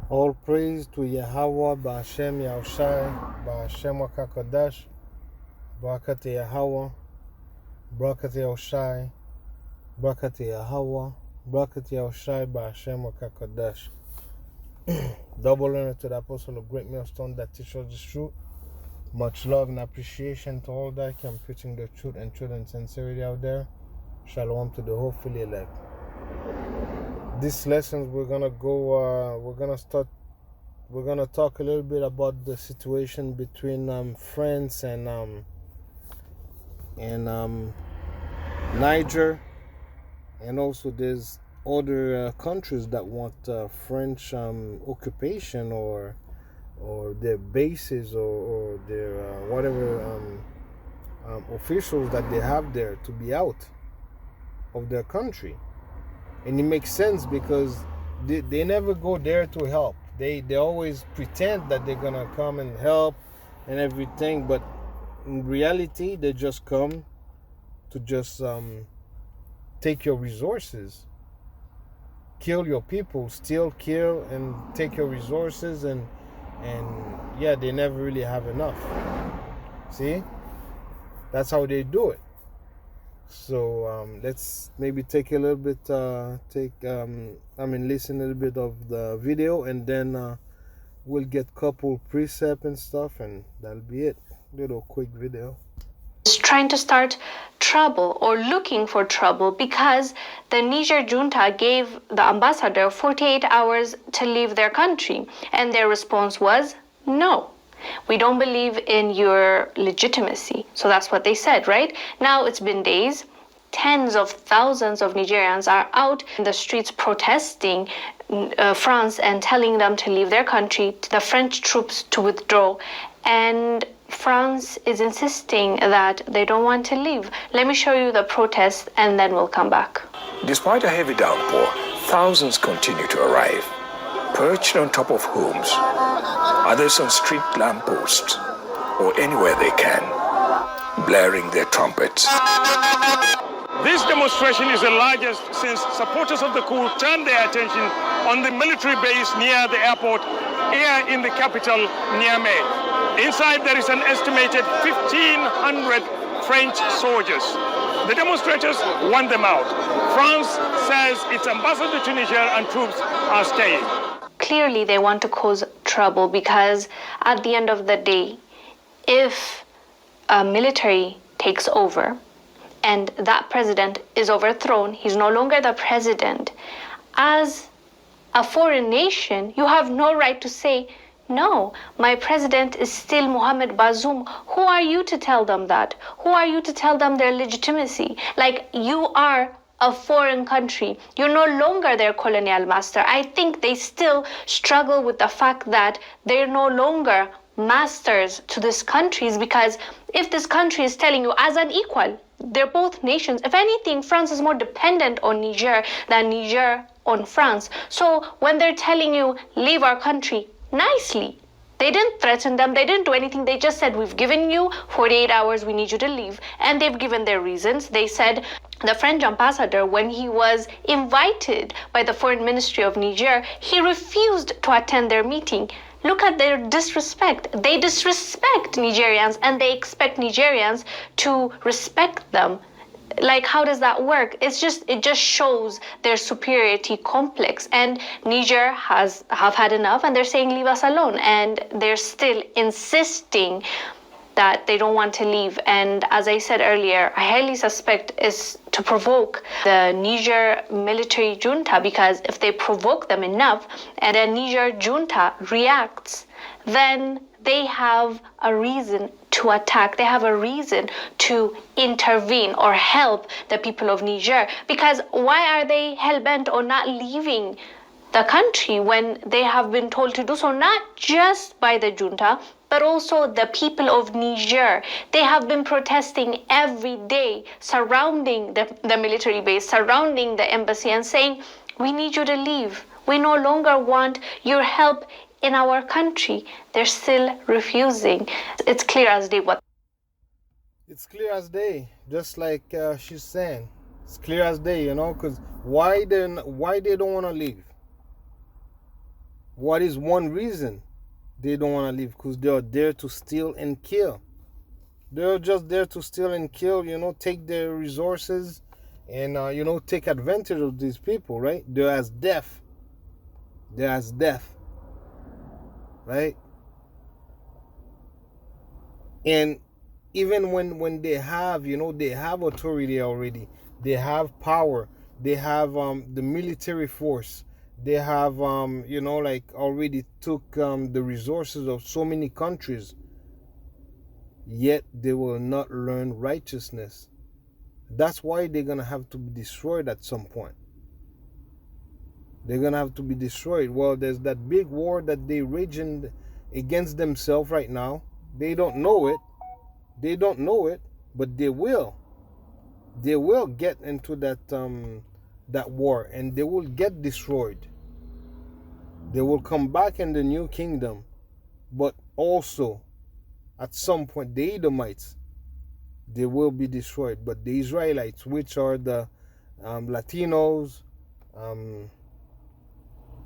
All praise to Yahweh, Ba'ashem Yahushai, Ba'ashem Wakakodash, Barakati Yahweh, Barakati Yahushai, Barakati Yahweh, Barakati Yahushai, Ba'ashem Wakakodash. Double honor to the apostle of Great Millstone that teaches the truth. Much love and appreciation to all that can preaching the truth and sincerity out there. Shalom to the hopefully elect. This lessons we're gonna talk a little bit about the situation between France and Niger, and also there's other countries that want French occupation or their bases or their whatever officials that they have there to be out of their country. And it makes sense because they never go there to help. They always pretend that they're gonna come and help and everything, but in reality they just come to just take your resources, kill your people, steal, kill, and take your resources, and yeah, they never really have enough. See, that's how they do it. So let's maybe take a little bit, listen a little bit of the video, and then we'll get couple precept and stuff, and that'll be it. Little quick video. Is trying to start trouble or looking for trouble because the Niger junta gave the ambassador 48 hours to leave their country, and their response was no. We don't believe in your legitimacy. So that's what they said, right? Now it's been days. Tens of thousands of Nigerians are out in the streets protesting France and telling them to leave their country, the French troops to withdraw. And France is insisting that they don't want to leave. Let me show you the protest and then we'll come back. Despite a heavy downpour, thousands continue to arrive, perched on top of homes, others on street lampposts, or anywhere they can, blaring their trumpets. This demonstration is the largest since supporters of the coup turned their attention on the military base near the airport here in the capital, Niamey. Inside there is an estimated 1,500 French soldiers. The demonstrators want them out. France says its ambassador to Niger and troops are staying. Clearly they want to cause trouble because at the end of the day, if a military takes over and that president is overthrown, he's no longer the president. As a foreign nation, you have no right to say, no, my president is still Mohamed Bazoum. Who are you to tell them that? Who are you to tell them their legitimacy? Like, you are a foreign country. You're no longer their colonial master. I think they still struggle with the fact that they're no longer masters to these countries, because if this country is telling you as an equal, they're both nations. If anything, France is more dependent on Niger than Niger on France. So when they're telling you, leave our country, nicely, they didn't threaten them, they didn't do anything, they just said, we've given you 48 hours, we need you to leave. And they've given their reasons. They said the French ambassador, when he was invited by the foreign ministry of Niger, he refused to attend their meeting. Look at their disrespect. They disrespect Nigerians and they expect Nigerians to respect them. Like, how does that work? It just shows their superiority complex. And Niger have had enough and they're saying, leave us alone. And they're still insisting that they don't want to leave. And as I said earlier, I highly suspect is to provoke the Niger military junta, because if they provoke them enough and the Niger junta reacts, then they have a reason to attack. They have a reason to intervene or help the people of Niger. Because why are they hell-bent on not leaving the country when they have been told to do so, not just by the junta, but also the people of Niger? They have been protesting every day, surrounding the military base, surrounding the embassy, and saying, we need you to leave. We no longer want your help in our country. They're still refusing. It's clear as day. It's clear as day, just like she's saying. It's clear as day, because why they don't want to leave? What is one reason they don't want to leave? Because they are there to steal and kill. They're just there to steal and kill, take their resources and, take advantage of these people, right? They're as deaf. They're as deaf, right? And even when they have, they have authority already. They have power. They have the military force. They have, already took the resources of so many countries. Yet they will not learn righteousness. That's why they're going to have to be destroyed at some point. They're going to have to be destroyed. Well, there's that big war that they're raging against themselves right now. They don't know it. They don't know it, but they will. They will get into that war, and they will get destroyed. They will come back in the new kingdom, but also at some point the Edomites, they will be destroyed. But the Israelites, which are the Latinos,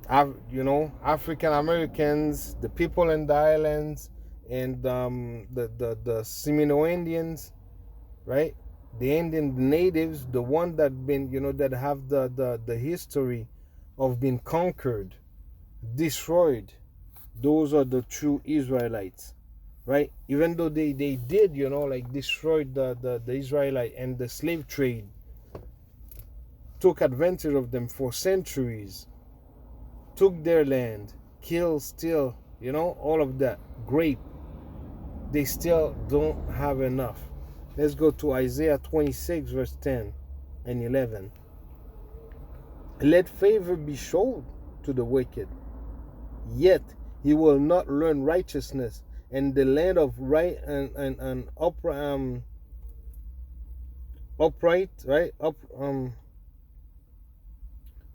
African Americans, the people in the islands, and the Semino Indians, right? The Indian natives, the one that been, that have the history of being conquered, destroyed. Those are the true Israelites, right? Even though they did, destroyed the Israelite, and the slave trade took advantage of them for centuries, took their land, kill, steal, all of that, grape. They still don't have enough. Let's go to Isaiah 26, verse 10 and 11. Let favor be shown to the wicked, yet he will not learn righteousness, and the land of right and upright, right?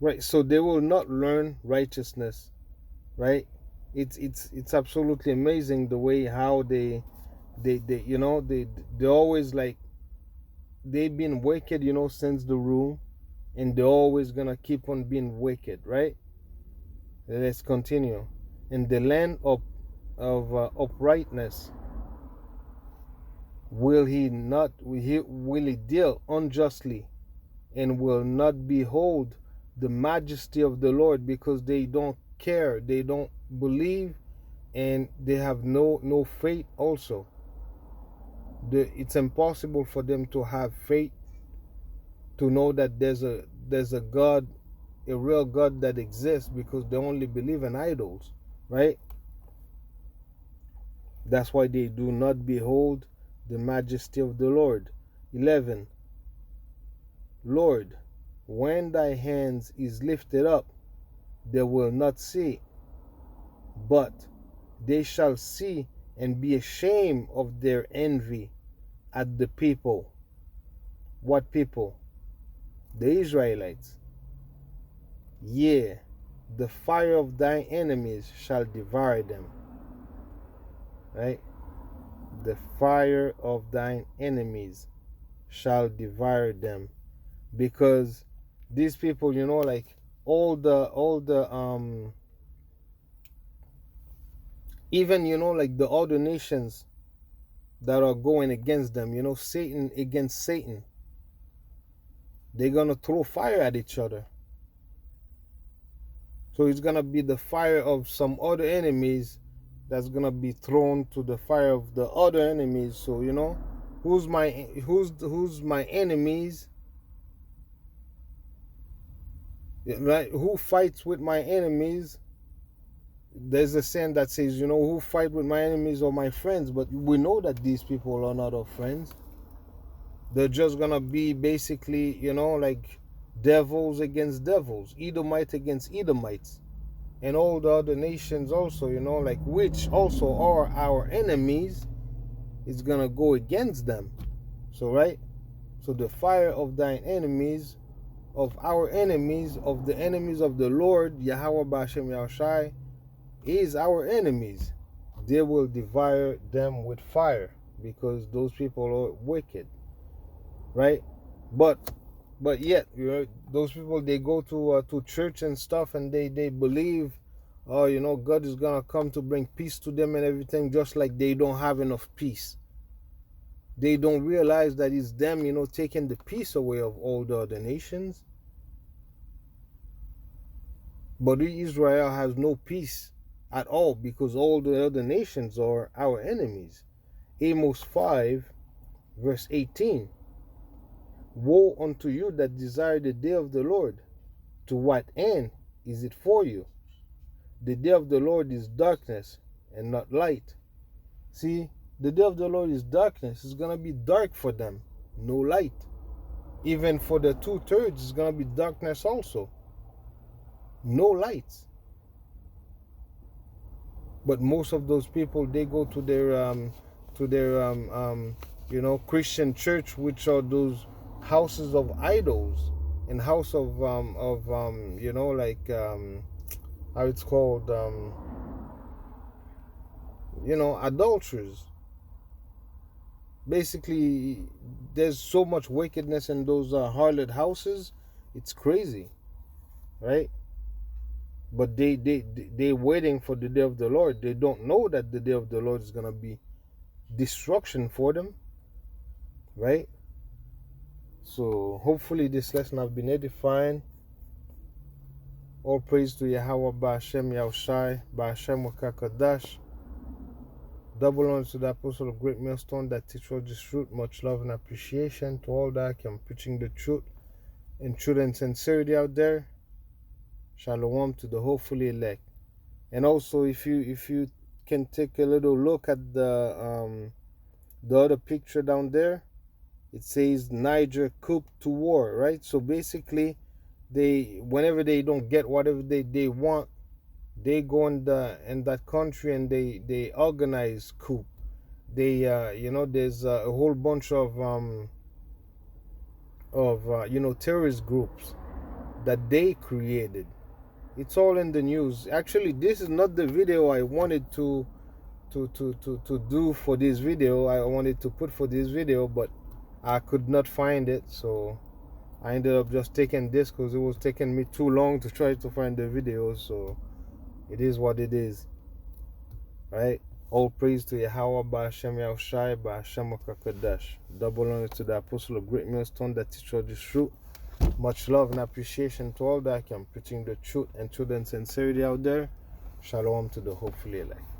Right. So they will not learn righteousness, right? It's absolutely amazing the way how they always, like, they've been wicked, since the rule, and they're always gonna keep on being wicked, right? Let's continue. In the land of uprightness will he deal unjustly, and will not behold the majesty of the Lord, because they don't care, they don't believe, and they have no faith also. It's impossible for them to have faith, to know that there's a God, a real God that exists, because they only believe in idols, right? That's why they do not behold the majesty of the Lord. 11. Lord, when thy hands is lifted up, they will not see, but they shall see and be ashamed of their envy at the people. What people? The Israelites. Yea, the fire of thine enemies shall devour them. Right? The fire of thine enemies shall devour them. Because these people, like all the even, like the other nations that are going against them, Satan against Satan, they're gonna throw fire at each other. So it's gonna be the fire of some other enemies that's gonna be thrown to the fire of the other enemies. So who's my enemies, right? Who fights with my enemies? There's a saying that says, who fight with my enemies or my friends. But we know that these people are not our friends. They're just gonna be basically, like devils against devils, Edomite against Edomites, and all the other nations also, like, which also are our enemies, is gonna go against them. So, right? So the fire of thine enemies, of our enemies, of the enemies of the Lord, Yahweh B'Hashem Yahushai, is our enemies. They will devour them with fire, because those people are wicked, right? But yet, those people, they go to church and stuff, and they believe oh, you know, God is gonna come to bring peace to them and everything, just like they don't have enough peace. They don't realize that it's them, you know, taking the peace away of all the other nations. But Israel has no peace at all, because all the other nations are our enemies. Amos 5 verse 18. Woe unto you that desire the day of the Lord. To what end is it for you? The day of the Lord is darkness and not light. See, the day of the Lord is darkness. It's going to be dark for them. No light. Even for the 2/3, it's going to be darkness also. No light. But most of those people, they go to their you know, Christian church, which are those houses of idols and house of you know, like how it's called, you know, adulterers. Basically, there's so much wickedness in those harlot houses. It's crazy, right? But they're waiting for the day of the Lord. They don't know that the day of the Lord is gonna be destruction for them, right? So hopefully this lesson have been edifying. All praise to Yahweh Ba'ashem Yahushai Ba'ashem Wakakadash. Double honor to the apostle of Great Millstone that teach all this truth. Much love and appreciation to all that I'm preaching the truth in truth and sincerity out there. Shalom to the hopefully elect. And also, if you can take a little look at the other picture down there, it says Niger coup to war, right? So basically, whenever they don't get whatever they want, they go in that country and they organize coup. They you know, there's a whole bunch of you know, terrorist groups that they created. It's all in the news. Actually, this is not the video I wanted to do for this video. I wanted to put for this video, but I could not find it, so I ended up just taking this because it was taking me too long to try to find the video. So it is what it is, right? All praise to Yahweh Ba'ashem Yahushai Ba'ashem Wakakadash. Double honor to the apostle of Great Millstone that teach all this truth. Much love and appreciation to all that I'm preaching the truth and truth and sincerity out there. Shalom to the hopefully elect.